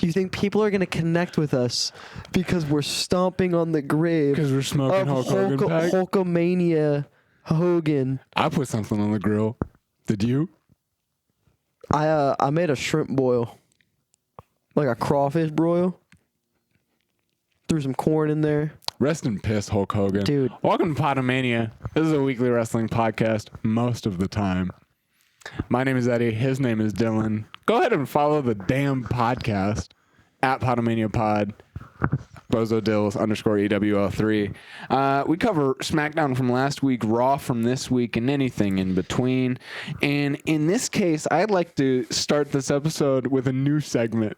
You think people are going to connect with us because we're stomping on the grave? Because we're smoking Hulk Hogan pack? Hulk-a-Mania Hogan. I put something on the grill. Did you? I made a shrimp boil. Like a crawfish broil. Threw some corn in there. Rest in piss, Hulk Hogan. Dude. Welcome to Pod-a-Mania. This is a weekly wrestling podcast most of the time. My name is Eddie. His name is Dylan. Go ahead and follow the damn podcast at Pod-a-Mania Pod. BozoDills _EWL3. We cover SmackDown from last week, Raw from this week, and anything in between. And in this case, I'd like to start this episode with a new segment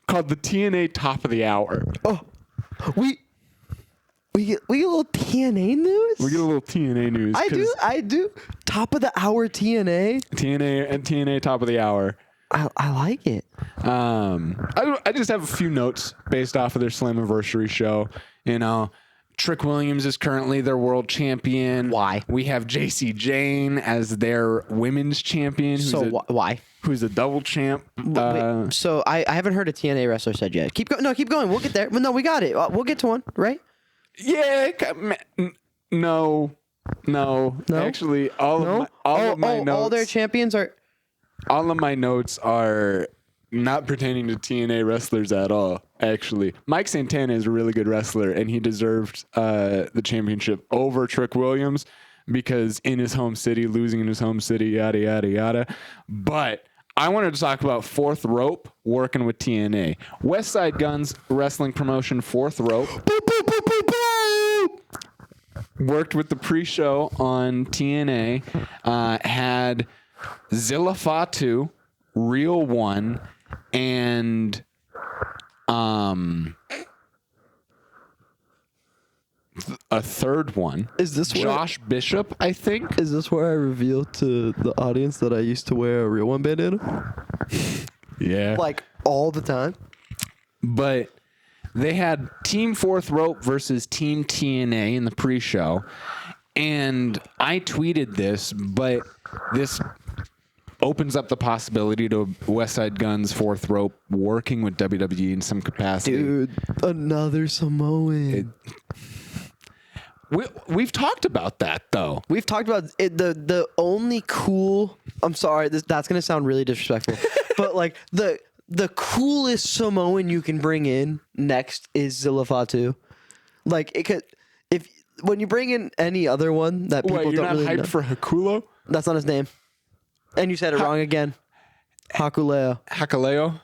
called the TNA Top of the Hour. Oh, we get a little TNA news? We get a little TNA news. I do. Top of the hour TNA? TNA Top of the Hour. I like it. I just have a few notes based off of their Slammiversary show. You know, Trick Williams is currently their world champion. Why? We have JC Jane as their women's champion. Why? Who's a double champ. Wait, so I haven't heard a TNA wrestler said yet. Keep going. We'll get there. No, we got it. We'll get to one, right? Yeah. No. Actually, all of my notes. All their champions are. All of my notes are not pertaining to TNA wrestlers at all, actually. Mike Santana is a really good wrestler, and he deserved the championship over Trick Williams because in his home city, losing in his home city, yada, yada, yada. But I wanted to talk about Fourth Rope working with TNA. West Side Guns wrestling promotion, Fourth Rope. Worked with the pre-show on TNA. Had Zilla Fatu, Real One, and a third one. Is this Josh Bishop, I think? Is this where I reveal to the audience that I used to wear a Real One bandana? Yeah. Like all the time? But they had Team Fourth Rope versus Team TNA in the pre-show. And I tweeted this, but this opens up the possibility to West Side Guns, Fourth Rope, working with WWE in some capacity. Dude, another Samoan. We've talked about that, though. We've talked about it, the only cool... I'm sorry, that's going to sound really disrespectful. But, like, the coolest Samoan you can bring in next is Zilla Fatu. Like, it could... When you bring in any other one that people you're don't not really hyped know... for Hakulo? That's not his name. And you said it wrong again. Hakuleo. Hakaleo?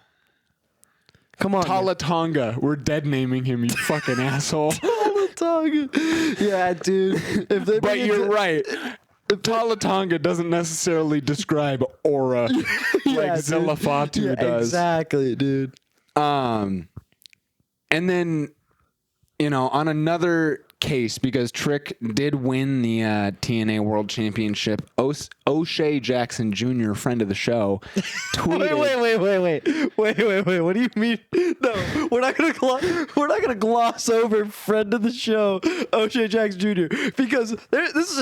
Come on. Talatonga. We're dead naming him, you fucking asshole. Talatonga. Yeah, dude. But you're right. Talatonga doesn't necessarily describe aura like Zilla Fatu does. Exactly, dude. And then, on another case, because Trick did win the TNA World Championship, O'Shea Jackson Jr., friend of the show, tweeted... Wait. What do you mean? No, we're not gonna gloss over friend of the show, O'Shea Jackson Jr. because this is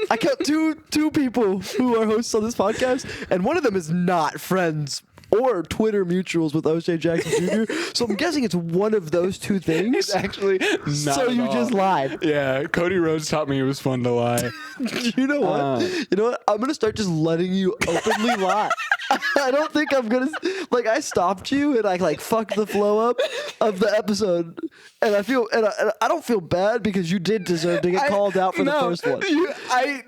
I count two people who are hosts on this podcast, and one of them is not friends or Twitter mutuals with O'Shea Jackson Jr. So I'm guessing it's one of those two things. It's actually not So you all. just lied. Yeah, Cody Rhodes taught me it was fun to lie. You know what? I'm gonna start just letting you openly lie. I don't think I'm gonna I stopped you and I fucked the flow up of the episode, and I don't feel bad because you did deserve to get called out for the first one.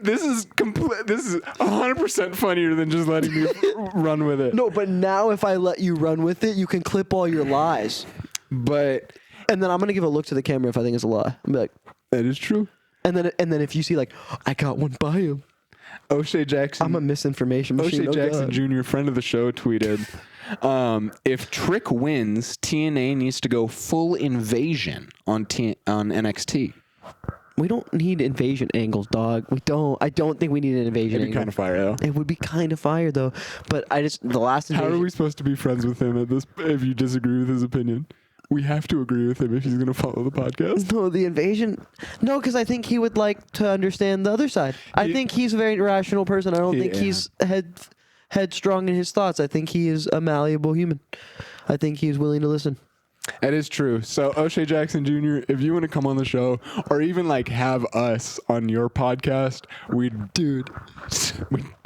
This is 100% funnier than just letting me run with it. No, but now if I let you run with it, you can clip all your lies. And then I'm gonna give a look to the camera if I think it's a lie. I'm like, that is true. And then if you see I got one by him. O'Shea Jackson. I'm a misinformation machine. O'Shea Jackson Jr., friend of the show, tweeted, if Trick wins, TNA needs to go full invasion on NXT. We don't need invasion angles, dog. We don't. I don't think we need an invasion angle. It'd be kind of fire, though. It would be kind of fire, though. But the last invasion... How are we supposed to be friends with him if you disagree with his opinion? We have to agree with him if he's going to follow the podcast. No, the invasion... No, because I think he would like to understand the other side. I think he's a very rational person. I don't think he's headstrong in his thoughts. I think he is a malleable human. I think he is willing to listen. That is true. So O'Shea Jackson Jr., if you want to come on the show or even like have us on your podcast, we'd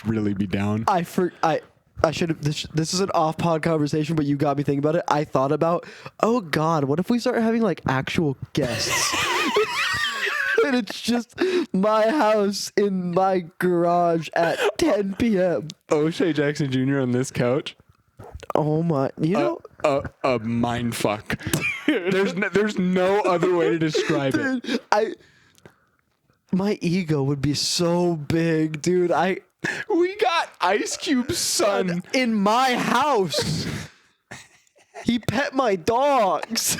really be down. I should have. This is an off-pod conversation, but you got me thinking about it. I thought about, oh God, what if we start having like actual guests? And it's just my house in my garage at 10 p.m. O'Shea Jackson Jr. on this couch. Oh my! You know, A mind fuck. There's no other way to describe it. dude, my ego would be so big, dude. We got Ice Cube's son. In my house. He pet my dogs.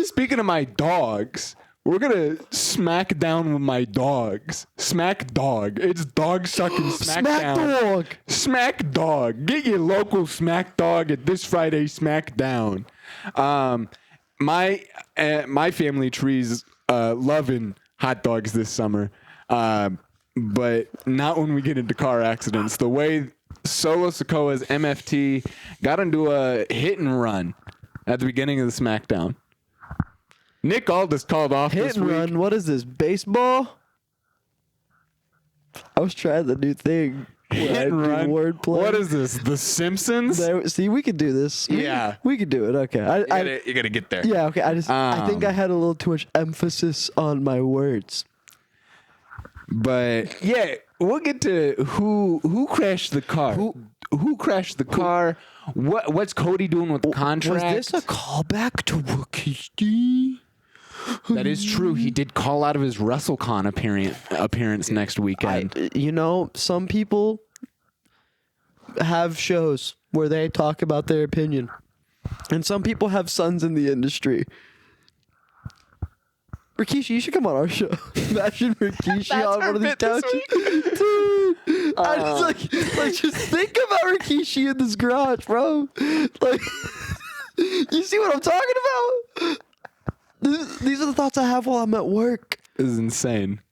Speaking of my dogs, we're gonna smack down with my dogs. Smack-dawg. It's dog sucking smackdown. Smack-dawg. Smack-dawg. Get your local Smack-dawg at this Friday Smackdown. My family tree's loving hot dogs this summer, but not when we get into car accidents. The way Solo Sikoa's MFT got into a hit and run at the beginning of the Smackdown. Nick Aldis called off Hit this and week. run. What is this? Baseball? I was trying the new thing. Hit and run. Wordplay. What is this? The Simpsons? See, we could do this. Yeah. we could do it. Okay. You gotta get there. Yeah. Okay. I think I had a little too much emphasis on my words. But yeah, we'll get to who crashed the car. Who crashed the car? What's Cody doing with the contract? Was this a callback to Rikishi? That is true. He did call out of his WrestleCon appearance next weekend. Some people have shows where they talk about their opinion, and some people have sons in the industry. Rikishi, you should come on our show. Imagine Rikishi on one of these couches. Dude, I just like just think about Rikishi in this garage, bro. Like, you see what I'm talking about? These are the thoughts I have while I'm at work. This is insane.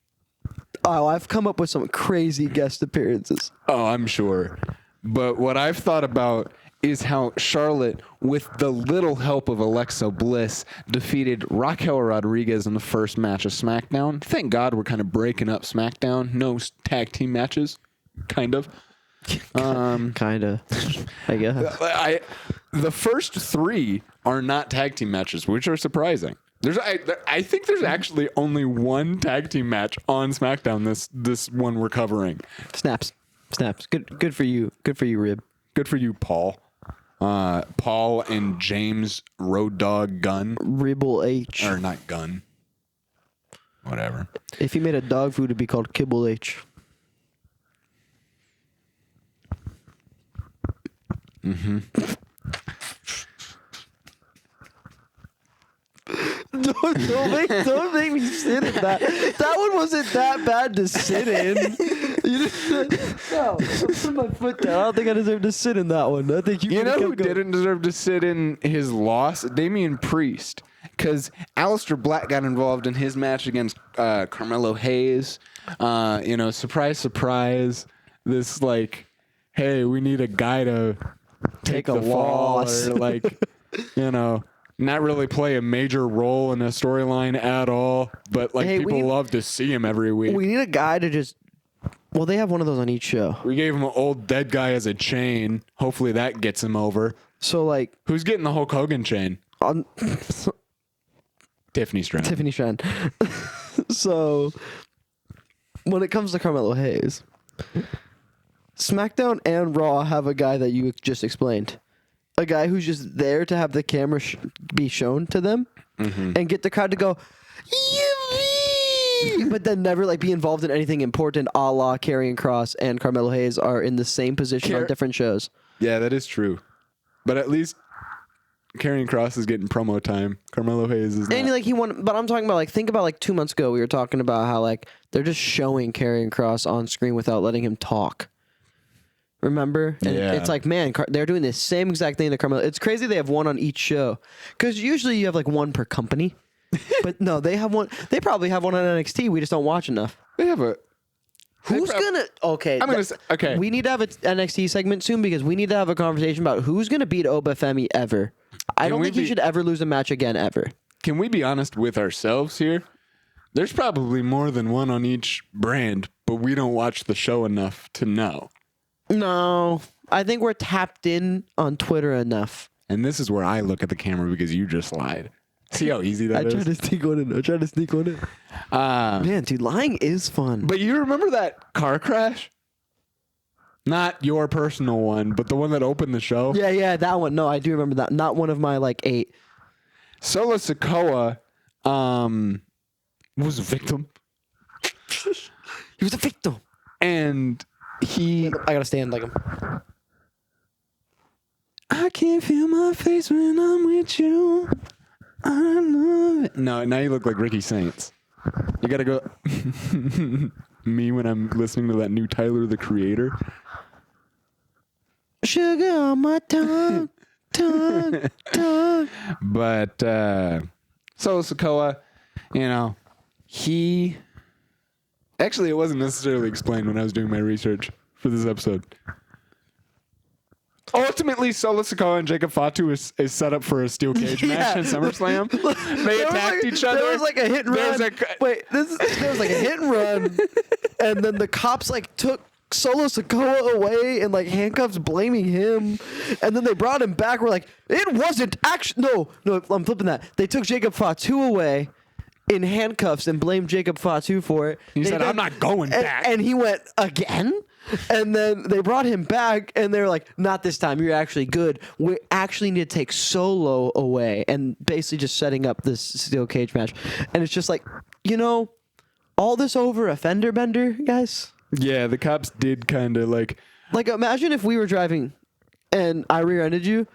Oh, I've come up with some crazy guest appearances. Oh, I'm sure. But what I've thought about is how Charlotte, with the little help of Alexa Bliss, defeated Raquel Rodriguez in the first match of SmackDown. Thank God we're kind of breaking up SmackDown. No tag team matches. Kind of. Kinda, I guess. The first three are not tag team matches, which are surprising. I think there's actually only one tag team match on SmackDown this one we're covering. Snaps. Good for you. Good for you, Rib. Good for you, Paul. Paul and James Road Dogg Gunn. Ribble H. Or not Gunn. Whatever. If he made a dog food, it'd be called Kibble H. Mm-hmm. Don't make me sit in that. That one wasn't that bad to sit in. No, I'm putting my foot down. I don't think I deserve to sit in that one. I think you know who didn't deserve to sit in his loss? Damian Priest. Because Aleister Black got involved in his match against Carmelo Hayes. Surprise, surprise. This like, hey, we need a guy to take a the fall loss. or not really play a major role in a storyline at all, but people love to see him every week. We need a guy to just. Well, they have one of those on each show. We gave him an old dead guy as a chain. Hopefully that gets him over. So who's getting the Hulk Hogan chain? Tiffany Strand. So when it comes to Carmelo Hayes, SmackDown and Raw have a guy that you just explained. A guy who's just there to have the camera be shown to them and get the crowd to go, Yippee! But then never be involved in anything important, a la Karrion Kross and Carmelo Hayes are in the same position on different shows. Yeah, that is true. But at least Karrion Kross is getting promo time. Carmelo Hayes is not. And he won, but I'm talking about think about 2 months ago we were talking about how they're just showing Karrion Kross on screen without letting him talk. Remember? And it's man, they're doing the same exact thing to Carmelo. It's crazy they have one on each show. Because usually you have one per company. But no, they have one. They probably have one on NXT. We just don't watch enough. They have Who's gonna? Okay, I'm gonna say okay. We need to have an NXT segment soon because we need to have a conversation about who's gonna beat Obafemi ever. I don't think he should ever lose a match again ever. Can we be honest with ourselves here? There's probably more than one on each brand, but we don't watch the show enough to know. No, I think we're tapped in on Twitter enough. And this is where I look at the camera because you just lied. See how easy that is? I tried to sneak one in. Man, dude, lying is fun. But you remember that car crash? Not your personal one, but the one that opened the show? Yeah, that one. No, I do remember that. Not one of my, 8. Solo Sikoa was a victim. He was a victim. And he... I gotta stand like him. I can't feel my face when I'm with you. I love it. No, now you look like Ricky Saints. You gotta go... Me when I'm listening to that new Tyler, the Creator. Sugar on my tongue. But Solo Sikoa, he... Actually, it wasn't necessarily explained when I was doing my research for this episode. Ultimately, Solo Sikoa and Jacob Fatu is set up for a steel cage match in SummerSlam. They attacked each other. There was a hit and run. There was a hit and run, and then the cops took Solo Sikoa away and handcuffs, blaming him, and then they brought him back. We're like, it wasn't actually. No, I'm flipping that. They took Jacob Fatu away in handcuffs and blamed Jacob Fatu for it. He said, "I'm not going back," and he went again. And then they brought him back, and they were like, not this time. You're actually good. We actually need to take Solo away, and basically just setting up this steel cage match. And it's just all this over a fender bender, guys. Yeah, the cops did kind of imagine if we were driving, and I rear-ended you,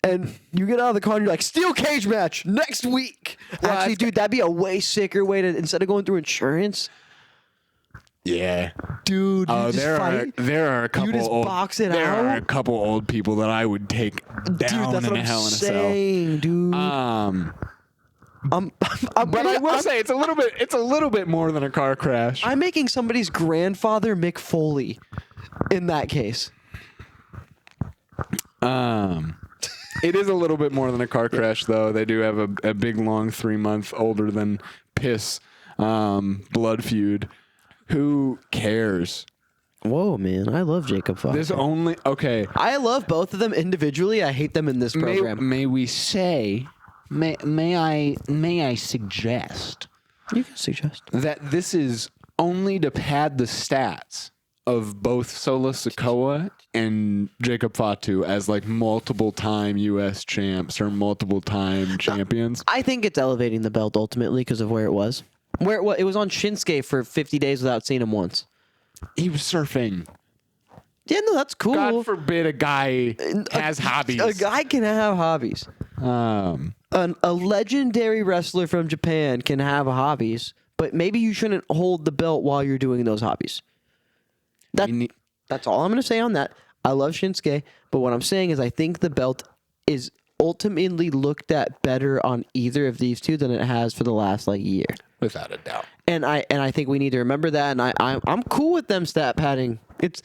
and you get out of the car, and you're like, steel cage match next week. Well, actually, dude, that'd be a way sicker way to, instead of going through insurance. Yeah, dude. There are a couple. You just box it out. There are a couple old people that I would take down in a Hell in a Cell. Dude. But I will say it's a little bit more than a car crash. I'm making somebody's grandfather Mick Foley in that case. It is a little bit more than a car crash, though. They do have a big, long 3-month older than piss blood feud. Who cares? Whoa, man. I love Jacob Fox. There's only... Okay. I love both of them individually. I hate them in this program. May we say... May I suggest... You can suggest. That this is only to pad the stats of both Solo Sikoa and Jacob Fatu as multiple-time U.S. champs or multiple-time champions. I think it's elevating the belt ultimately because of where it was. It was on Shinsuke for 50 days without seeing him once. He was surfing. Yeah, no, that's cool. God forbid a guy has hobbies. A guy can have hobbies. A legendary wrestler from Japan can have hobbies, but maybe you shouldn't hold the belt while you're doing those hobbies. That's all I'm going to say on that. I love Shinsuke, but what I'm saying is I think the belt is ultimately looked at better on either of these two than it has for the last year. Without a doubt. And I think we need to remember that, and I'm cool with them stat padding. It's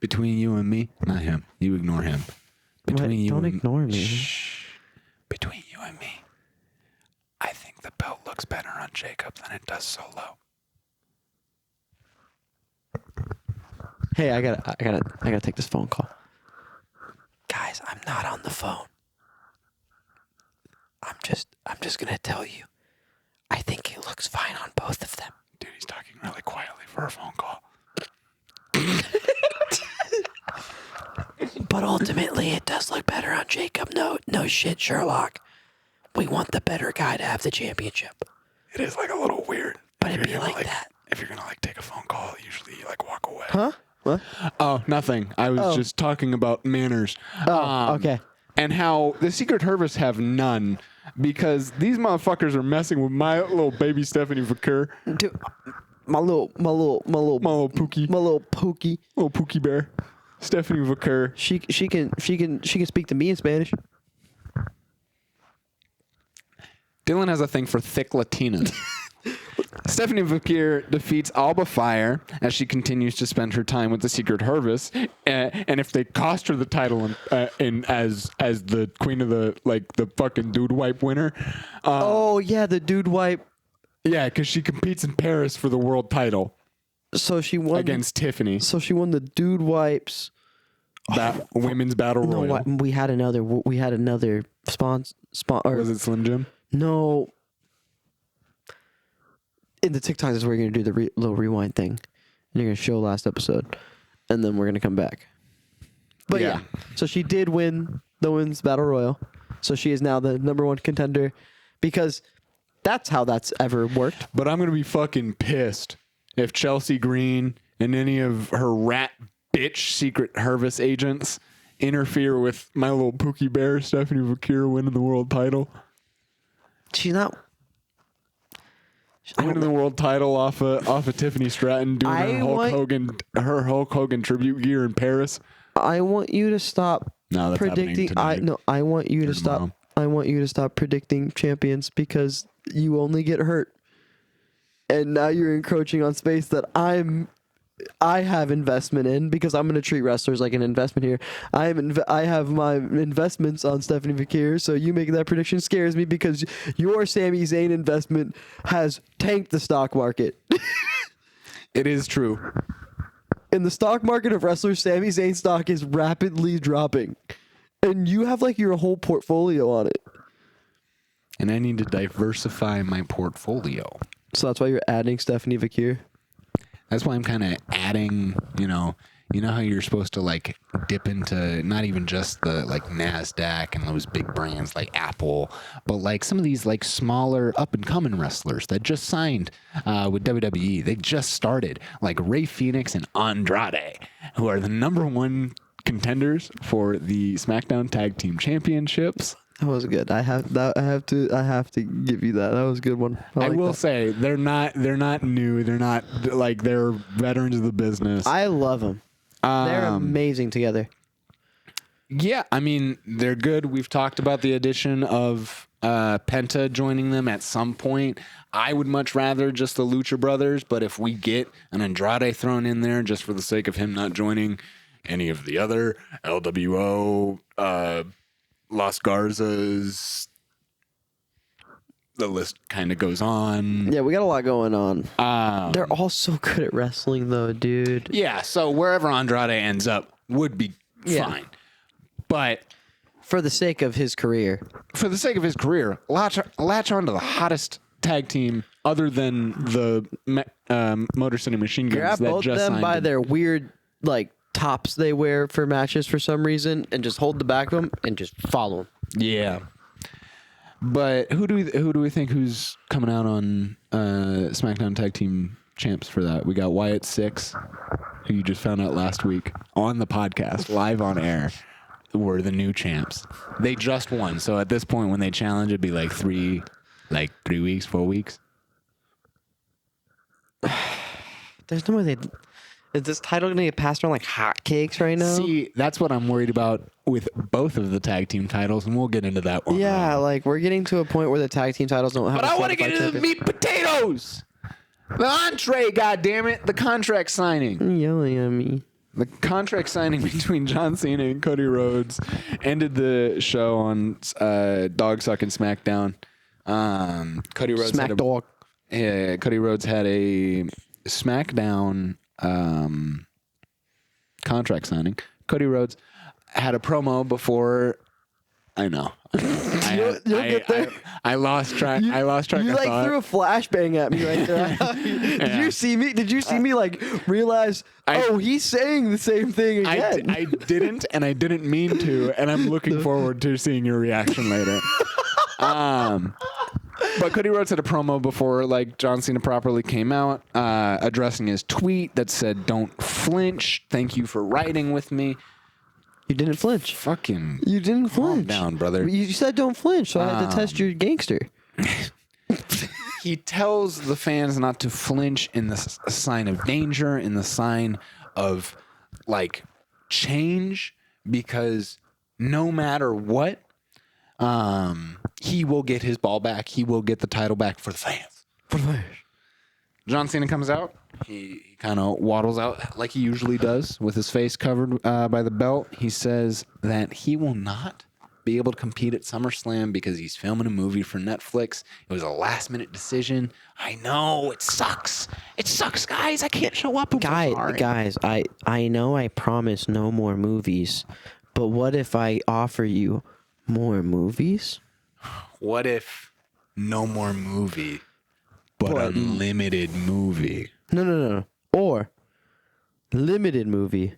between you and me, not him. You ignore him. Don't ignore me. Shh. Between you and me, I think the belt looks better on Jacob than it does Solo. Hey, I gotta take this phone call. Guys, I'm not on the phone. I'm just gonna tell you. I think it looks fine on both of them. Dude, he's talking really quietly for a phone call. But ultimately, it does look better on Jacob. No shit, Sherlock. We want the better guy to have the championship. It is a little weird. But it'd be that. If you're gonna take a phone call, usually you walk away. Huh? What? Oh, nothing. I was just talking about manners. Okay. And how the Secret Service have none because these motherfuckers are messing with my little baby Stephanie Vaquer. Dude, my little Pookie. My little Pookie. Little Pookie bear. Stephanie Vaquer. She can speak to me in Spanish. Dylan has a thing for thick Latinas. Stephanie Vaquer defeats Alba Fire as she continues to spend her time with the Secret Harvest, and if they cost her the title as the queen of the fucking dude wipe winner, Oh yeah, the dude wipe. yeah, because she competes in Paris for the world title So she won against Tiffany. So she won the dude wipes. Women's battle royal. No, we had another sponsor. Was it Slim Jim? No. In the TikToks is where you're gonna do the little rewind thing, and you're gonna show last episode, and then we're gonna come back. But yeah, so she did win the women's battle royal, so she is now the #1 contender, because that's how that's ever worked. But I'm gonna be fucking pissed if Chelsea Green and any of her rat bitch Secret Harvest agents interfere with my little Pookie Bear, Stephanie Vaquer, winning the world title. She's not Winning the world title off of Tiffany Stratton doing her Hulk Hogan tribute gear in Paris. I want you to stop predicting. I want you to stop. Tomorrow. I want you to stop predicting champions, because you only get hurt, and now you're encroaching on space that I have investment in, because I'm going to treat wrestlers like an investment here. I have my investments on Stephanie Vaquer, so you making that prediction scares me, because your Sami Zayn investment has tanked the stock market. It is true. In the stock market of wrestlers, Sami Zayn stock is rapidly dropping, and you have like your whole portfolio on it. And I need to diversify my portfolio. So that's why you're adding Stephanie Vaquer. That's why I'm kind of adding, you know how you're supposed to like dip into not even just the like NASDAQ and those big brands like Apple, but like some of these like smaller up and coming wrestlers that just signed with WWE. They just started, like Ray Fenix and Andrade, who are the #1 contenders for the SmackDown Tag Team Championships. That was good. I have to give you that. That was a good one. I will say they're not new. They're not like, they're veterans of the business. I love them. They're amazing together. Yeah, I mean, they're good. We've talked about the addition of Penta joining them at some point. I would much rather just the Lucha Brothers, but if we get an Andrade thrown in there just for the sake of him not joining any of the other LWO, Las Garzas, the list kind of goes on. Yeah, we got a lot going on. They're all so good at wrestling, though, dude. Yeah, so wherever Andrade ends up would be fine. But for the sake of his career, latch onto the hottest tag team other than the Motor City Machine Guns. Grab that both just them by their weird like tops they wear for matches for some reason, and just hold the back of them and just follow them. Yeah. But who do we think who's coming out on SmackDown Tag Team Champs for that? We got Wyatt Six, who you just found out last week on the podcast, live on air, were the new champs. They just won, so at this point, when they challenge, it'd be like 3 weeks, 4 weeks. There's no way they. Is this title going to get passed around like hotcakes right now? See, that's what I'm worried about with both of the tag team titles, and we'll get into that one. Yeah, like we're getting to a point where the tag team titles don't have. But I want to get into the meat potatoes. The entree, goddammit, the contract signing. You're yelling at me. The contract signing between John Cena and Cody Rhodes ended the show on Dog Sucking SmackDown. Cody Rhodes Smack-dawg. Cody Rhodes had a SmackDown contract signing. Cody Rhodes had a promo before. I know. You'll get there. I lost track. You of like thought. threw a flashbang at me right there. Did you see me? Did you see me like realize? He's saying the same thing again. I didn't, and I didn't mean to, and I'm looking forward to seeing your reaction later. But Cody Rhodes had a promo before like John Cena properly came out, addressing his tweet that said, "Don't flinch. Thank you for riding with me." You didn't flinch. You didn't flinch. Calm down, brother. You said don't flinch, so I had to test your gangster. He tells the fans not to flinch in the sign of danger, in the sign of like change, because no matter what, he will get his ball back. He will get the title back for the fans. John Cena comes out. He kind of waddles out like he usually does with his face covered by the belt. He says that he will not be able to compete at SummerSlam because he's filming a movie for Netflix. It was a last-minute decision. I know, it sucks. It sucks, guys. I can't show up. Guys, I know I promise no more movies, but what if I offer you more movies? What if no more movie, but unlimited movie? No. Or limited movie,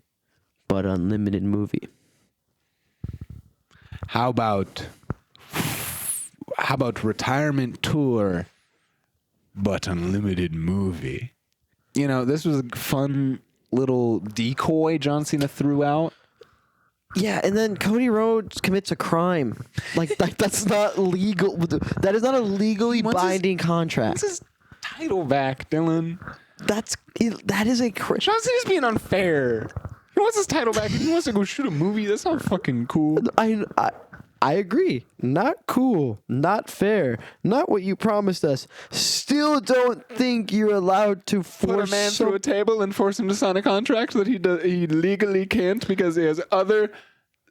but unlimited movie. How about retirement tour, but unlimited movie? You know, this was a fun little decoy John Cena threw out. Yeah, and then Cody Rhodes commits a crime. Like that's not legal. That is not a legally binding contract. What's his title back, Dylan? That is a crime. John Cena's being unfair. He wants his title back and he wants to go shoot a movie. That's not fucking cool. I agree. Not cool. Not fair. Not what you promised us. Still don't think you're allowed to force Put a man through a table and force him to sign a contract that he legally can't because he has other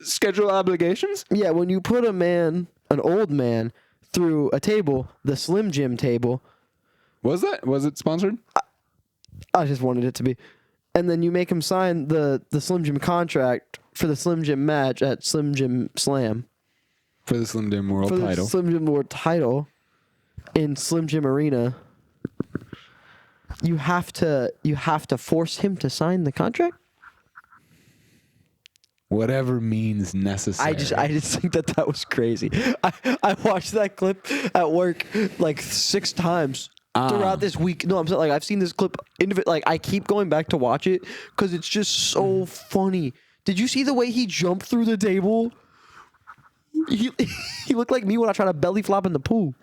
schedule obligations? Yeah, when you put an old man, through a table, the slimjim table. Was it sponsored? I just wanted it to be. And then you make him sign the slimjim contract for the slimjim match at Slimjim Slam. For the Slim Jim World title. Slim Jim World title in Slim Jim Arena. You have to force him to sign the contract. Whatever means necessary. I just think that was crazy. I watched that clip at work like 6 times throughout this week. No, I'm saying, like, I've seen this clip. Like, I keep going back to watch it because it's just so funny. Did you see the way he jumped through the table? He looked like me when I try to belly flop in the pool.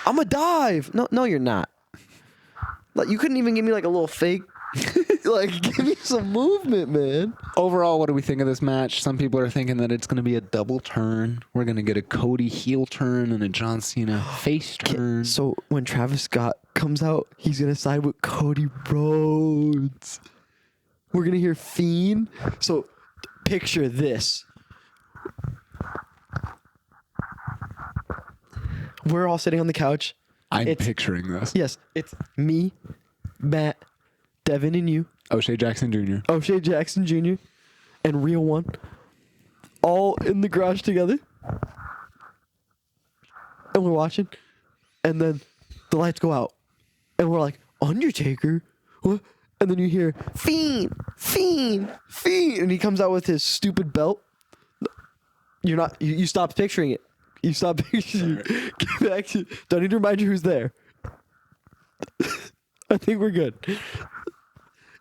I'm a dive. No, you're not. Like, you couldn't even give me like a little fake. Like, give me some movement, man. Overall, what do we think of this match? Some people are thinking that it's going to be a double turn. We're going to get a Cody heel turn and a John Cena face turn. So when Travis Scott comes out, he's going to side with Cody Rhodes. We're going to hear Fiend. So picture this. We're all sitting on the couch. I'm picturing this. Yes, it's me, Matt, Devin, and you. O'Shea Jackson Jr. O'Shea Jackson Jr. and Real One. All in the garage together. And we're watching. And then the lights go out. And we're like, Undertaker? What? And then you hear, Fiend, Fiend, Fiend. And he comes out with his stupid belt. You stopped picturing it. You stop picturing. Get back to. Don't need to remind you who's there. I think we're good.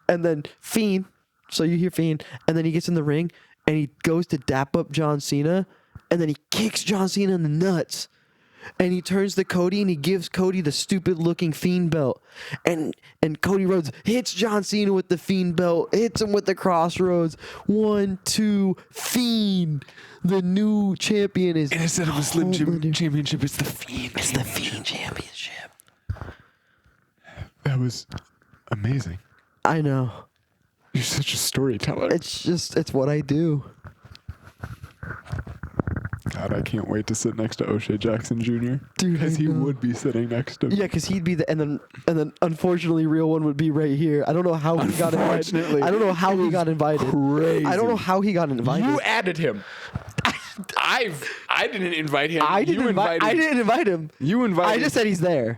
And then Fiend. So you hear Fiend, and then he gets in the ring, and he goes to dap up John Cena, and then he kicks John Cena in the nuts, and he turns to Cody, and he gives Cody the stupid-looking Fiend belt, and Cody Rhodes hits John Cena with the Fiend belt, hits him with the Crossroads. 1, 2, Fiend. The new champion is. And instead of a Slim Jim championship, it's the Fiend. It's the Fiend championship. That was amazing. I know. You're such a storyteller. It's what I do. God, I can't wait to sit next to O'Shea Jackson Jr. Dude, because he would be sitting next to him. Yeah, because he'd be and then unfortunately, Real One would be right here. I don't know how he got invited. I don't know how he got invited. Crazy. I don't know how he got invited. You added him. I didn't invite him. I didn't invite him. You invited. I just said he's there,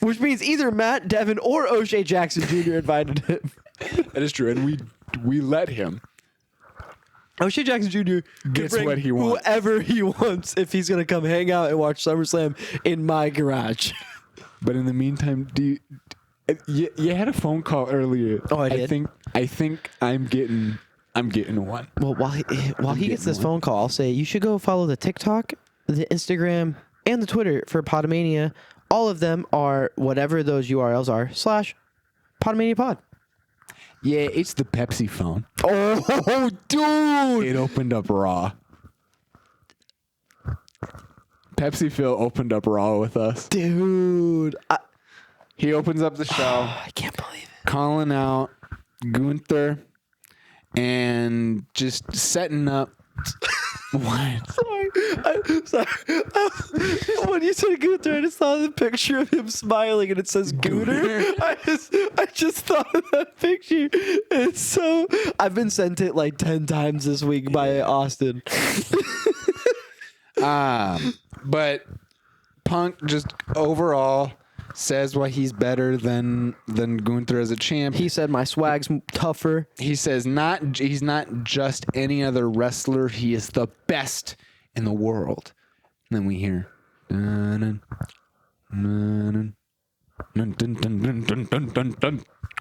which means either Matt, Devin, or O'Shea Jackson Jr. invited him. That is true, and we let him. O'Shea Jackson Jr. Gets can bring what he wants. whoever he wants if he's gonna come hang out and watch SummerSlam in my garage. But in the meantime, you had a phone call earlier. Oh, I did? I think I'm getting one. Well, while he gets this phone call, I'll say you should go follow the TikTok, the Instagram, and the Twitter for Pod-a-Mania. All of them are whatever those URLs are / Pod-a-Mania Pod. Yeah, it's the Pepsi phone. Oh, dude! It opened up Raw. Pepsi Phil opened up Raw with us. Dude. He opens up the show. I can't believe it. Calling out Gunther and just setting up. What? Sorry. When you said Gunther, I just saw the picture of him smiling and it says Gooter. I just thought of that picture. It's so. I've been sent it like 10 times this week by Austin. But Punk just overall says why he's better than Gunther as a champ. He said my swag's tougher. He says he's not just any other wrestler. He is the best in the world. And then we hear Gunther.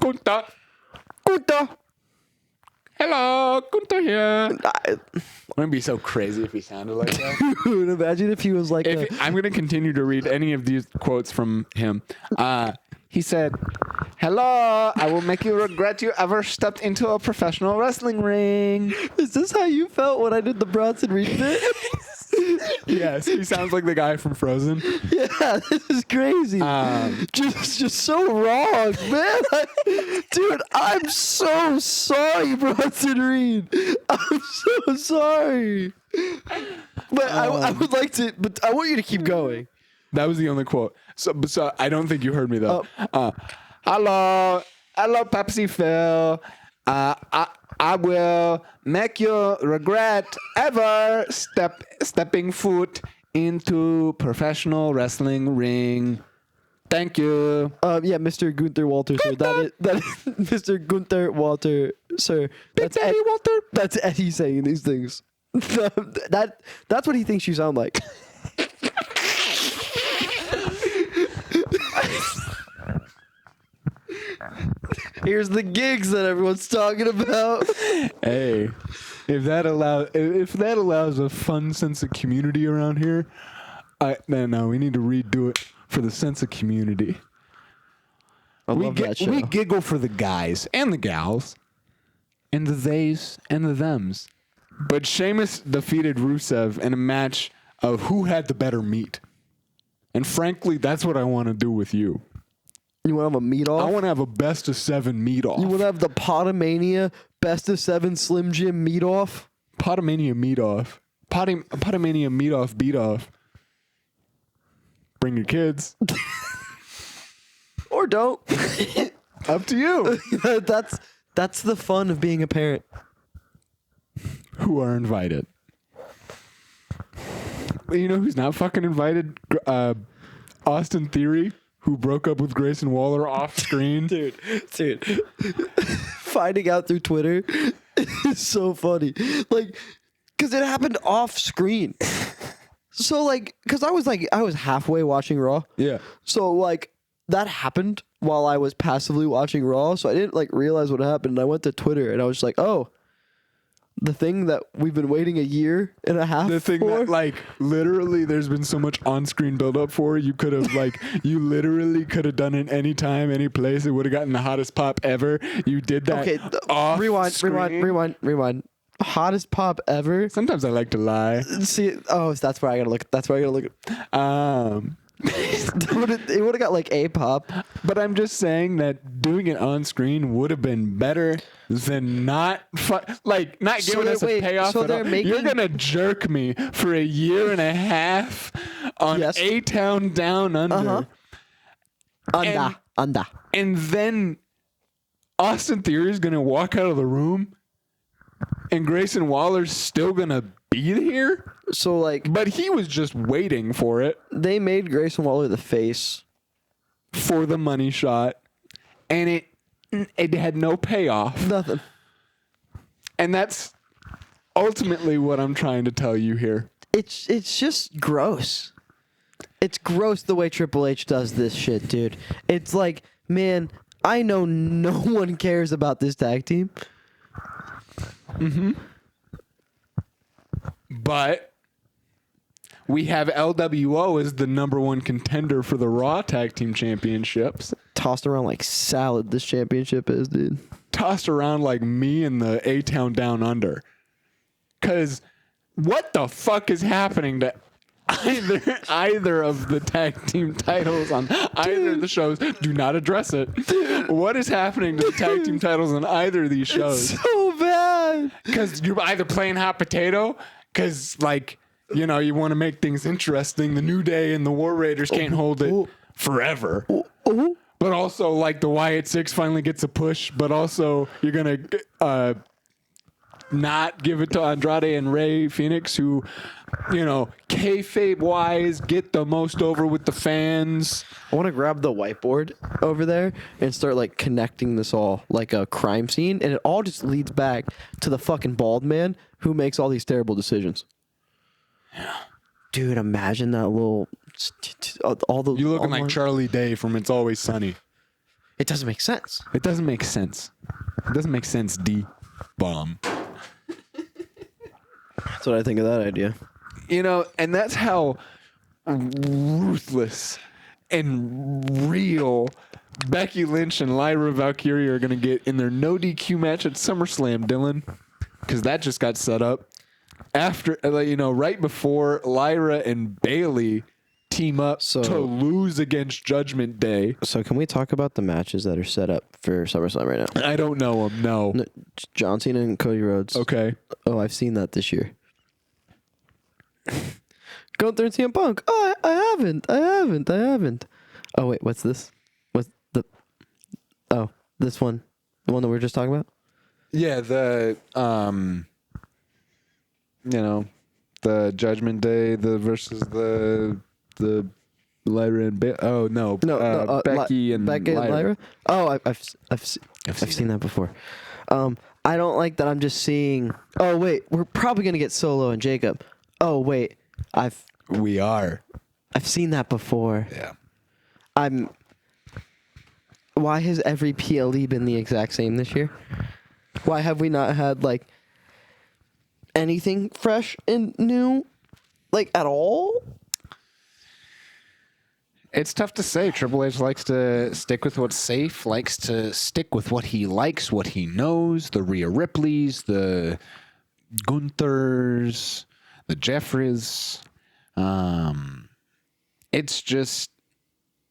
Gunther. Hello, Gunther here. Wouldn't it be so crazy if he sounded like that? Dude, imagine if he was like I'm going to continue to read any of these quotes from him. He said, hello, I will make you regret you ever stepped into a professional wrestling ring. Is this how you felt when I did the Bronson Reed bit? Yes, he sounds like the guy from Frozen. Yeah, this is crazy. Just so wrong, man. Dude, I'm so sorry, Bronson Reed. I'm so sorry. But I would like to, but I want you to keep going. That was the only quote. So I don't think you heard me though. Hello, Pepsi Phil. I will make you regret ever stepping foot into professional wrestling ring. Thank you. Yeah, Mr. Gunther Walter, sir. That is Mr. Gunther Walter, sir. That's Daddy Walter. That's Eddie saying these things. That's what he thinks you sound like. Here's the gigs that everyone's talking about. Hey, if that allows a fun sense of community around here, no, we need to redo it for the sense of community. We giggle for the guys and the gals, and the theys and the thems. But Sheamus defeated Rusev in a match of who had the better meat. And frankly, that's what I want to do with you. You want to have a meet off? I want to have a best of 7 meet off. You want to have the Pod-a-Mania best of 7 slimjim meet off? Pod-a-Mania meet off. Pod-a-Mania meet off, beat off. Bring your kids. Or don't. Up to you. That's the fun of being a parent. Who are invited? You know who's not fucking invited? Austin Theory, who broke up with Grayson Waller off screen. Dude. Finding out through Twitter is so funny. Like, because it happened off screen. So, like, because I was halfway watching Raw. Yeah. So, like, that happened while I was passively watching Raw. So I didn't, like, realize what happened. And I went to Twitter and I was just like, oh, the thing that we've been waiting a year and a half for. The thing that, like, literally there's been so much on-screen build-up for. You could have, like, you literally could have done it any time, any place. It would have gotten the hottest pop ever. You did that. Okay, rewind. Hottest pop ever. Sometimes I like to lie. See, that's where I gotta look. It would have got like a pop. But I'm just saying that doing it on screen would have been better than not giving us a payoff. So you're gonna jerk me for a year and a half on A-Town Down Under. And then Austin Theory is gonna walk out of the room, and Grayson Waller's still gonna be here. So, like, but he was just waiting for it. They made Grayson Waller the face for the money shot, and it had no payoff. Nothing. And that's ultimately what I'm trying to tell you here. It's just gross. It's gross the way Triple H does this shit, dude. It's like, man, I know no one cares about this tag team. Mm-hmm. But we have LWO as the #1 contender for the Raw Tag Team Championships. Tossed around like salad, this championship is, dude. Tossed around like me in the A-Town Down Under. Because what the fuck is happening to either of the tag team titles on either of the shows. Do not address it. What is happening to the tag team titles on either of these shows? It's so bad. Because you're either playing hot potato, because like you want to make things interesting. The New Day and the War Raiders can't hold it forever. But also, like, the Wyatt Six finally gets a push, but also you're going to not give it to Andrade and Rey Fenix, who, kayfabe-wise, get the most over with the fans. I want to grab the whiteboard over there and start, like, connecting this all like a crime scene, and it all just leads back to the fucking bald man who makes all these terrible decisions. Yeah. Dude, imagine that little... all the You're looking like Charlie Day from It's Always Sunny. It doesn't make sense. It doesn't make sense. It doesn't make sense, D-bomb. That's what I think of that idea. And that's how ruthless and real Becky Lynch and Lyra Valkyria are going to get in their no DQ match at SummerSlam, Dylan. Because that just got set up. After, right before Lyra and Bailey team up to lose against Judgment Day. So can we talk about the matches that are set up for SummerSlam right now? I don't know them, no. John Cena and Cody Rhodes. Okay. Oh, I've seen that this year. Gunther and CM Punk. Oh, I haven't. Oh, wait, what's this? What's the... Oh, this one. The one that we were just talking about? Yeah, the Judgment Day, versus the Lyra and Becky and Lyra. Oh, I've seen that before. I don't like that I'm just seeing. Oh wait, we're probably gonna get Solo and Jacob. Oh wait, I've seen that before. Yeah. Why has every PLE been the exact same this year? Why have we not had like anything fresh and new, like at all? It's tough to say. Triple H likes to stick with what's safe, likes to stick with what he likes, what he knows, the Rhea Ripleys, the Gunthers, the Jeffries. It just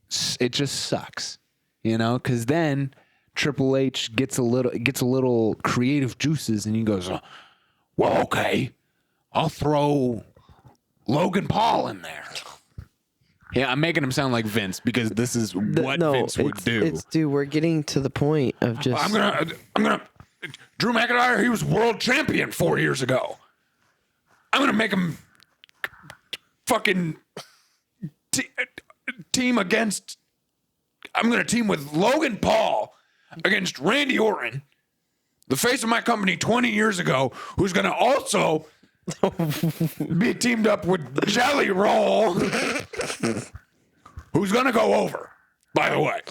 sucks, because then Triple H gets a little creative juices and he goes, well, okay, I'll throw Logan Paul in there. Yeah, I'm making him sound like Vince because this is what Vince would do. Dude, we're getting to the point of just. I'm gonna. Drew McIntyre, he was world champion 4 years ago. I'm gonna make him fucking team against. I'm gonna team with Logan Paul against Randy Orton, the face of my company 20 years ago, who's gonna also be teamed up with Jelly Roll, who's gonna go over. By the way,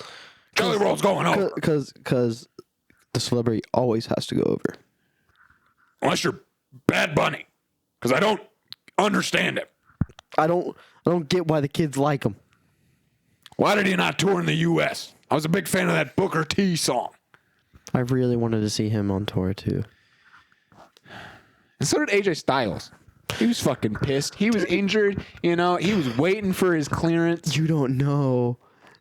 Jelly Roll's going over because the celebrity always has to go over, unless you're Bad Bunny, because I don't understand it. I don't get why the kids like him. Why did he not tour in the U.S.? I was a big fan of that Booker T song. I really wanted to see him on tour too. And so did AJ Styles. He was fucking pissed. He was injured. He was waiting for his clearance. You don't know.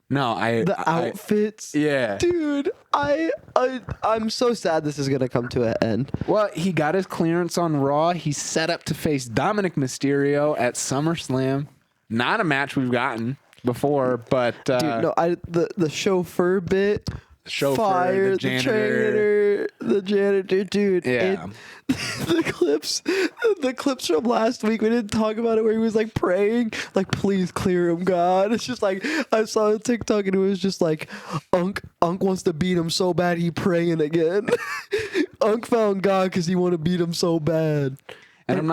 No, the outfits. Yeah, dude. I'm so sad this is gonna come to an end. Well, he got his clearance on Raw. He's set up to face Dominik Mysterio at SummerSlam. Not a match we've gotten before, but dude, no, the chauffeur bit. Chauffeur, fire, the janitor, dude. Yeah. The clips from last week, we didn't talk about it, where he was like praying, like, please clear him, God. It's just like, I saw a TikTok and it was just like, Unk wants to beat him so bad he praying again. Unk found God because he want to beat him so bad. And I'm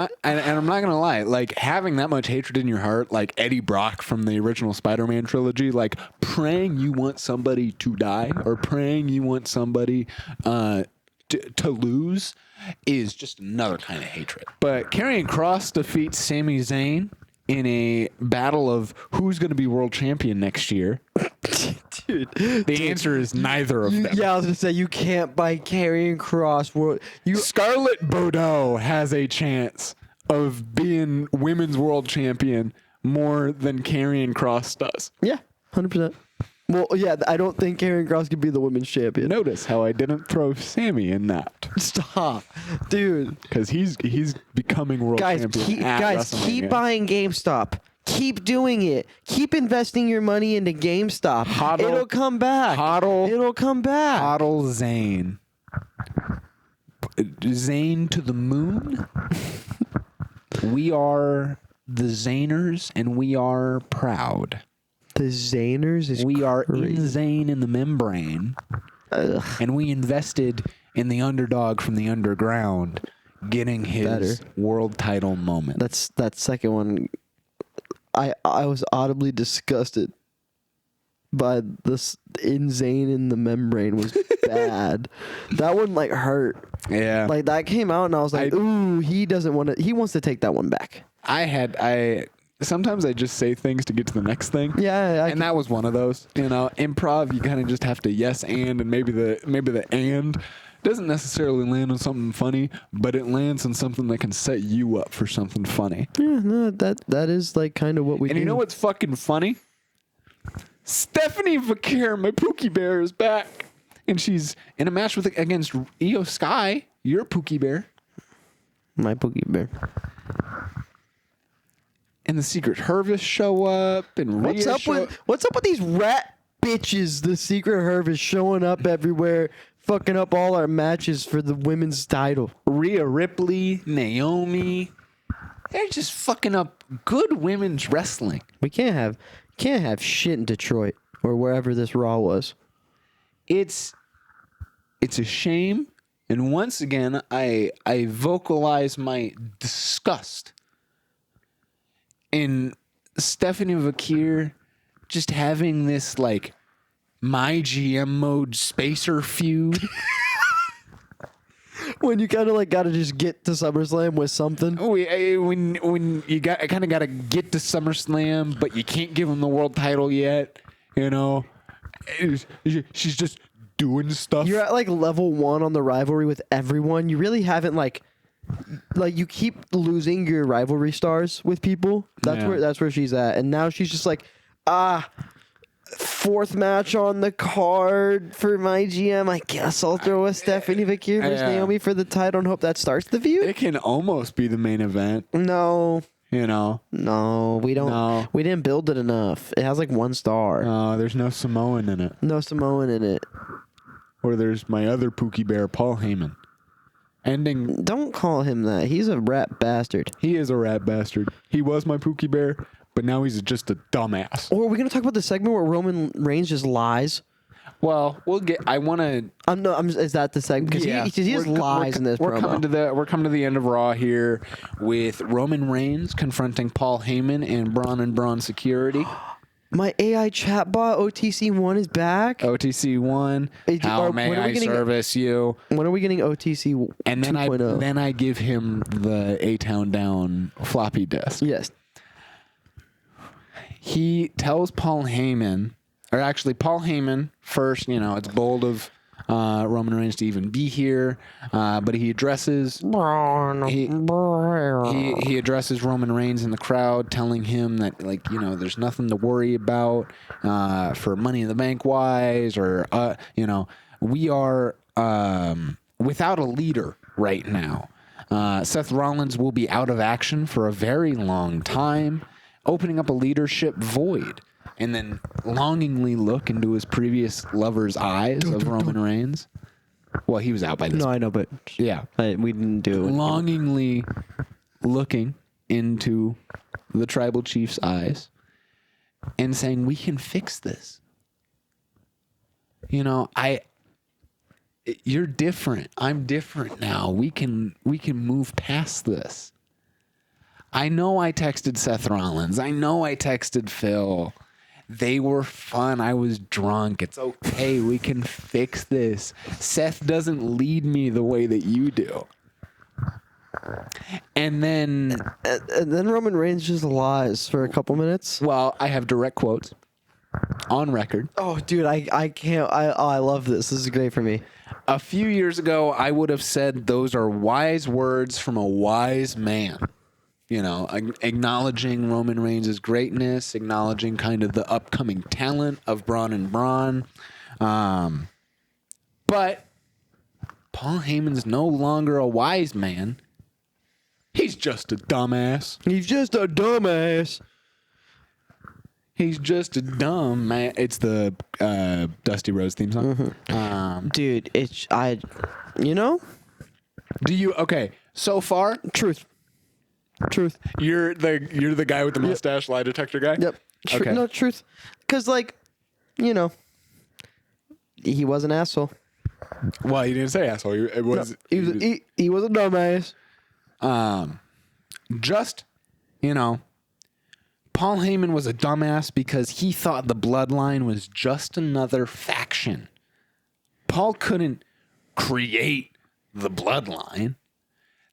not gonna lie, like having that much hatred in your heart, like Eddie Brock from the original Spider-Man trilogy, like praying you want somebody to die or praying you want somebody to lose, is just another kind of hatred. But Karrion Kross defeats Sami Zayn in a battle of who's going to be world champion next year. Dude, the answer is neither of them. Yeah, I was gonna say you can't buy Karrion Kross. Scarlett Bordeaux has a chance of being women's world champion more than Karrion Kross does. Yeah, 100%. Well, yeah, I don't think Karrion Kross could be the women's champion. Notice how I didn't throw Sammy in that. Stop, dude. Because he's becoming world champion. Guys, keep buying GameStop. Keep doing it. Keep investing your money into GameStop. It'll come back. It'll come back. Hodl Zane. Zane to the moon. We are the Zaners, and we are proud. The Zaners is We are crazy. in Zane in the membrane, and we invested in the underdog from the underground getting his world title moment. That second one. I was audibly disgusted by this Zane in the membrane was bad. That one like hurt. Yeah. Like that came out and I was like, ooh, he wants to take that one back. Sometimes I just say things to get to the next thing. Yeah, and that was one of those. You know, improv, you kind of just have to yes and maybe the and doesn't necessarily land on something funny, but it lands on something that can set you up for something funny. Yeah, no, that is like kind of what we do. And you know what's fucking funny? Stephanie Vaquer, my Pookie Bear, is back. And she's in a match against Io Sky, your Pookie Bear. My Pookie Bear. And the Secret Harvest show up. And what's up with these rat bitches? The Secret Harvest showing up everywhere, fucking up all our matches for the women's title. Rhea Ripley, Naomi. They're just fucking up good women's wrestling. We can't have shit in Detroit or wherever this Raw was. It's a shame. And once again, I vocalize my disgust in Stephanie Vaquer just having this like my GM mode spacer feud. When you kind of like got to just get to SummerSlam with something. When you kind of got to get to SummerSlam, but you can't give him the world title yet. You know, she's just doing stuff. You're at like level 1 on the rivalry with everyone. You really haven't like you keep losing your rivalry stars with people. That's where she's at, and now she's just like, fourth match on the card for my GM. I guess I'll throw a Stephanie Vaquer versus Naomi for the title and hope that starts the feud. It can almost be the main event. No. You know? No, we don't. No. We didn't build it enough. It has like 1 star. No, there's no Samoan in it. No Samoan in it. Or there's my other Pookie Bear, Paul Heyman. Don't call him that. He's a rat bastard. He is a rat bastard. He was my Pookie Bear, but now he's just a dumbass. Or are we going to talk about the segment where Roman Reigns just lies? Well, we'll get. I want to. Is that the segment? Because he just lies in this promo. We're coming to the end of Raw here with Roman Reigns confronting Paul Heyman and Braun Security. My AI chatbot OTC1 is back. OTC1. How may I service you? When are we getting OTC 2.0? And then I give him the A-Town Down floppy disk. Yes. He tells Paul Heyman, or actually Paul Heyman first. You know, it's bold of Roman Reigns to even be here, but he addresses he addresses Roman Reigns in the crowd, telling him that there's nothing to worry about for Money in the Bank wise, or we are without a leader right now. Seth Rollins will be out of action for a very long time, opening up a leadership void. And then longingly look into his previous lover's eyes of Roman Reigns. Well, he was out by this point. No, I know, but yeah, we didn't do it. Longingly looking into the tribal chief's eyes and saying, "We can fix this. You're different. I'm different now. We can move past this." I know I texted Seth Rollins. I know I texted Phil. They were fun. I was drunk. It's okay. We can fix this. Seth doesn't lead me the way that you do. And then Roman Reigns just lies for a couple minutes. Well, I have direct quotes on record. Oh, dude, I can't. I love this. This is great for me. A few years ago, I would have said those are wise words from a wise man. acknowledging Roman Reigns' greatness, acknowledging kind of the upcoming talent of Braun and Braun. But Paul Heyman's no longer a wise man. He's just a dumbass. He's just a dumbass. He's just a dumb man. It's the Dusty Rhodes theme song. Mm-hmm. Dude, Do you okay? So far, Truth. you're the guy with the mustache lie detector guy. Yep. Okay. No, truth. Because, he was an asshole. Well, he didn't say asshole. He was a dumbass. Just, Paul Heyman was a dumbass because he thought the bloodline was just another faction. Paul couldn't create the bloodline.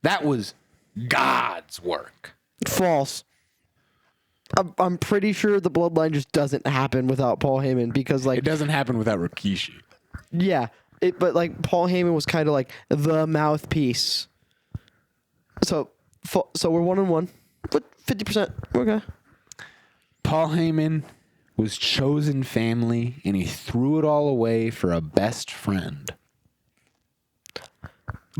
That was God's work. False. I'm pretty sure the bloodline just doesn't happen without Paul Heyman because, It doesn't happen without Rikishi. Yeah. But Paul Heyman was kind of like the mouthpiece. So we're 1-1, but 50%. Okay. Paul Heyman was chosen family, and he threw it all away for a best friend.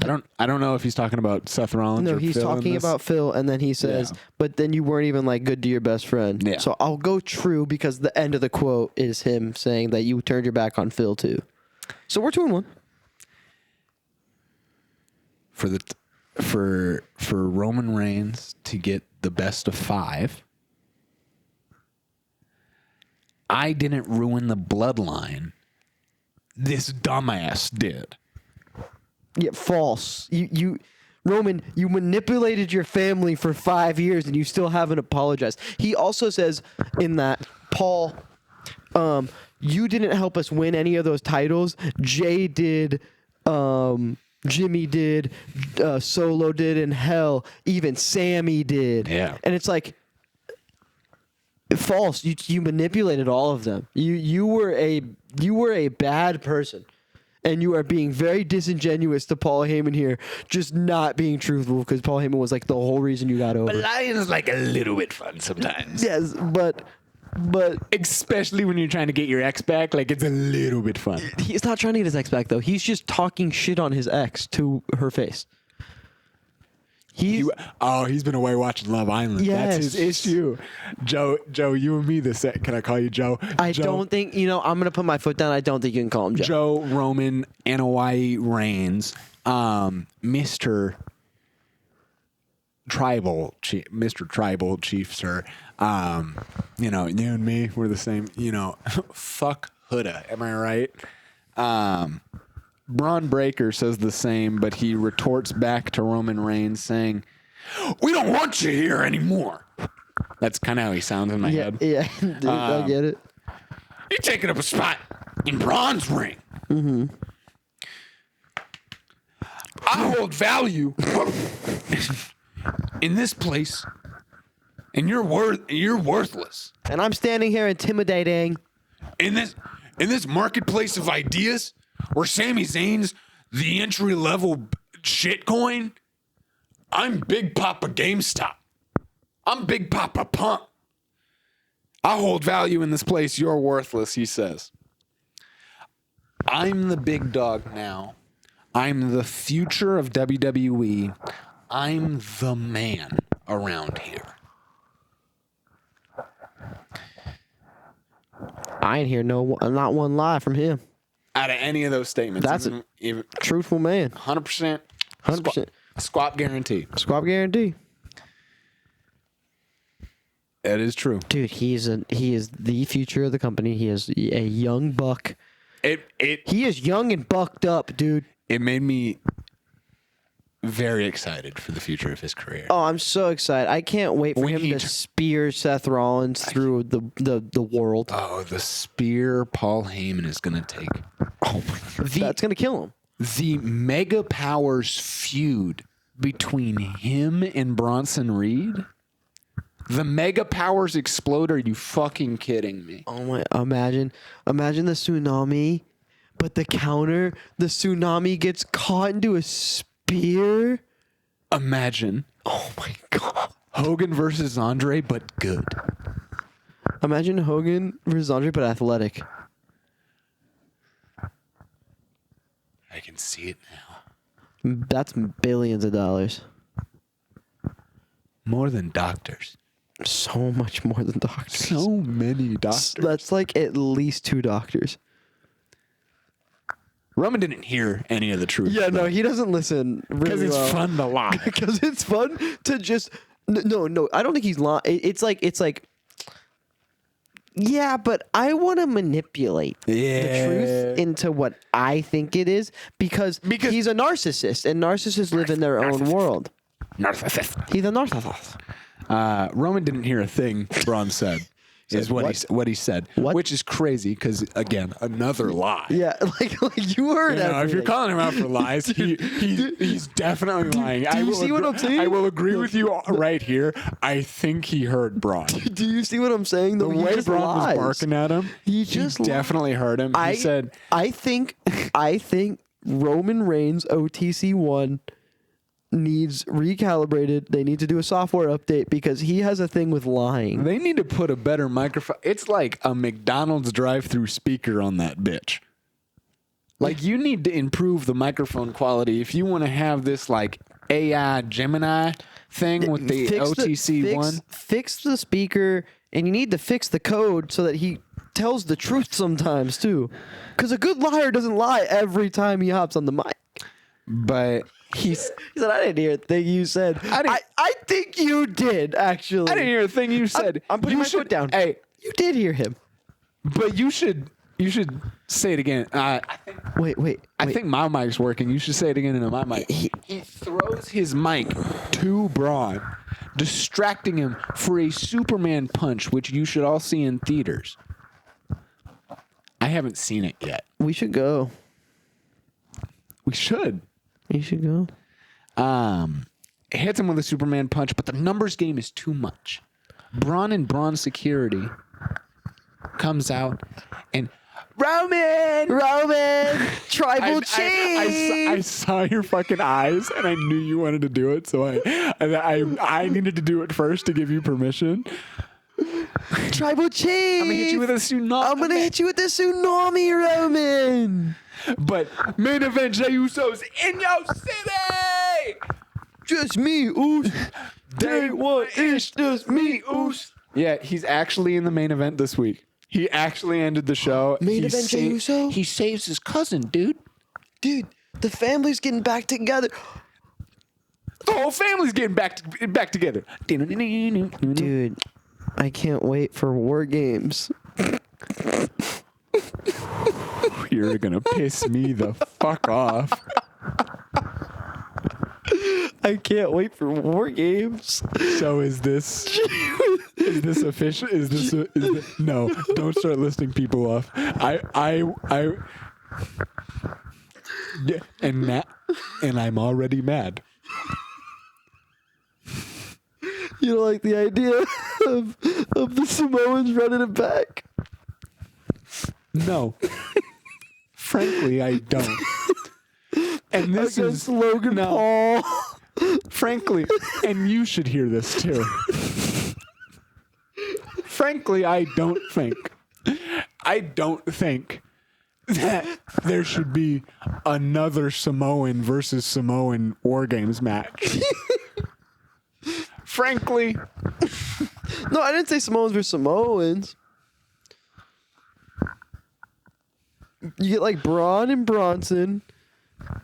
I don't know if he's talking about Seth Rollins. No, or he's Phil talking about Phil, and then he says, "But then you weren't even good to your best friend." Yeah. So I'll go true because the end of the quote is him saying that you turned your back on Phil too. So we're 2-1. For Roman Reigns to get the best of 5. I didn't ruin the bloodline. This dumbass did. Yeah, false. Roman, you manipulated your family for 5 years and you still haven't apologized. He also says in that, Paul, you didn't help us win any of those titles. Jay did, Jimmy did, Solo did, and hell, even Sammy did. Yeah. And it's false. You manipulated all of them. You were a bad person. And you are being very disingenuous to Paul Heyman here, just not being truthful because Paul Heyman was the whole reason you got over. But lying is a little bit fun sometimes. Yes, but especially when you're trying to get your ex back, it's a little bit fun. he's not trying to get his ex back though. He's just talking shit on his ex to her face. He's been away watching Love Island. Yes. That's his issue. Joe, you and me can I call you Joe? I don't think, I'm going to put my foot down. I don't think you can call him Joe. Joe, Roman, Anoa'i Reigns, Mr. Tribal Chief, sir. You and me, we're the same, fuck Huda. Am I right? Braun Breaker says the same, but he retorts back to Roman Reigns saying, "We don't want you here anymore." That's kind of how he sounds in my head. Yeah, dude, I get it. You're taking up a spot in Braun's ring. Mm-hmm. I hold value in this place, and you're worthless. And I'm standing here intimidating. In this marketplace of ideas, where Sami Zayn's the entry-level shitcoin, I'm Big Papa GameStop. I'm Big Papa Pump. I hold value in this place. You're worthless, he says. I'm the big dog now. I'm the future of WWE. I'm the man around here. I ain't hear not one lie from him. Out of any of those statements. That's a truthful man. 100%. 100%. Squat guarantee. Squab guarantee. That is true. Dude, he is the future of the company. He is a young buck. He is young and bucked up, dude. It made me very excited for the future of his career. Oh, I'm so excited. I can't wait for him to spear Seth Rollins through the world. Oh, the spear Paul Heyman is going to take. Oh my God. That's going to kill him. The Mega Powers feud between him and Bronson Reed. The Mega Powers explode. Are you fucking kidding me? Oh my! Imagine the tsunami, but the tsunami gets caught into a spear. Imagine. Oh my God. Hogan versus Andre, but good. Imagine Hogan versus Andre, but athletic. I can see it now. That's billions of dollars. More than doctors. So much more than doctors. So many doctors. That's like at least 2 doctors. Roman didn't hear any of the truth. Yeah, no, he doesn't listen Because really it's fun to lie. Because it's fun to just no. I don't think he's lying. It's like. Yeah, but I want to manipulate the truth into what I think it is because he's a narcissist, and narcissists live in their own world. Narcissist. He's a narcissist. Roman didn't hear a thing Braun said. Is what he said, What? Which is crazy because again, another lie. Yeah, like you heard You know, if you're everything. calling him out for lies, he's definitely lying. do you see what I'm saying? I will agree with you right here. I think he heard Braun. Do you see what I'm saying? The Though? way Braun was barking at him, He he just definitely heard him. He said, I think Roman Reigns OTC1 needs recalibrated. They need to do a software update because he has a thing with lying. they need to put a better microphone. It's like a McDonald's drive-through speaker on that bitch. Like, you need to improve the microphone quality if you want to have this, like, AI Gemini thing with the OTC1. Fix the speaker, and you need to fix the code so that he tells the truth sometimes, too. Because a good liar doesn't lie every time he hops on the mic. But he said, I didn't hear a thing you said. I think you did, actually. I didn't hear a thing you said. I'm putting my foot down. Hey, you did hear him. but you should say it again. Wait. I think my mic's working. You should say it again into my mic. He throws his mic to Braun, distracting him for a Superman punch, which you should all see in theaters. I haven't seen it yet. We should go. We should. You should go. It hits him with a Superman punch, but the numbers game is too much. Braun and Braun security comes out and Roman, tribal chief. I saw your fucking eyes, and I knew you wanted to do it, so I needed to do it first to give you permission. Tribal chief. I'm gonna hit you with a tsunami, Roman. But main event, Jey Uso's in your city. Just me, Oos. Day one, it's just me, Oos. Yeah, he's actually in the main event this week. He actually ended the show. Main event, Jey Uso? He saves his cousin, dude. Dude, the family's getting back together. The whole family's getting back together. Dude, I can't wait for War Games. You're gonna piss me the fuck off. I can't wait for War Games. So is this official? No, don't start listing people off. Yeah, and I'm already mad. You don't like the idea of the Samoans running it back? No. Frankly, I don't. And this is Logan Paul. Frankly, and you should hear this too. Frankly, I don't think that there should be another Samoan versus Samoan War Games match. Frankly. No, I didn't say Samoans versus Samoans. You get like Braun and Bronson,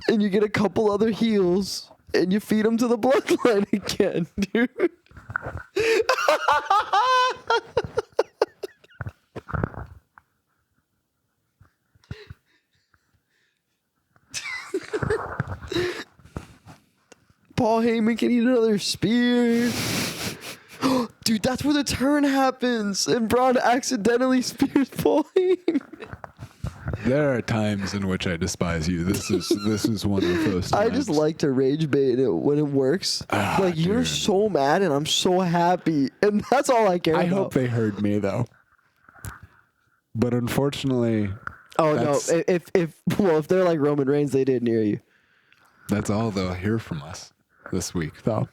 and you get a couple other heels, and you feed them to the bloodline again, dude. Paul Heyman can eat another spear. Dude, that's where the turn happens, and Braun accidentally spears Paul Heyman. There are times in which I despise you. This is one of those times. I just like to rage bait it when it works. Like, you're dude. so mad and I'm so happy. And that's all I care about. I hope they heard me though. But unfortunately, Oh no! If they're like Roman Reigns, they didn't hear you. that's all they'll hear from us this week, though.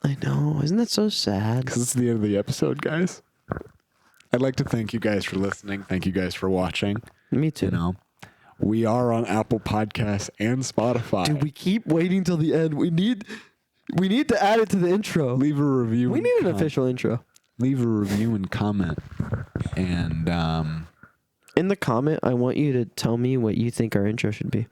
I know. Isn't that so sad? Because it's the end of the episode, guys. I'd like to thank you guys for listening. Thank you guys for watching. Me too. You know, we are on Apple Podcasts and Spotify. Dude, we keep waiting till the end. We need to add it to the intro. Leave a review. We need an official intro. Leave a review and comment. And in the comment, I want you to tell me what you think our intro should be.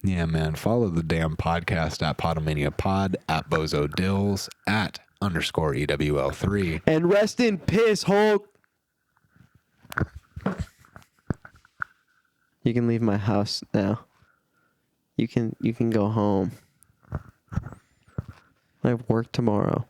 yeah, man, follow the damn podcast at Pod-a-Mania Pod, at Bozo Dills, at _EWL3. And rest in piss, Hulk. You can leave my house now. You can go home. I have work tomorrow.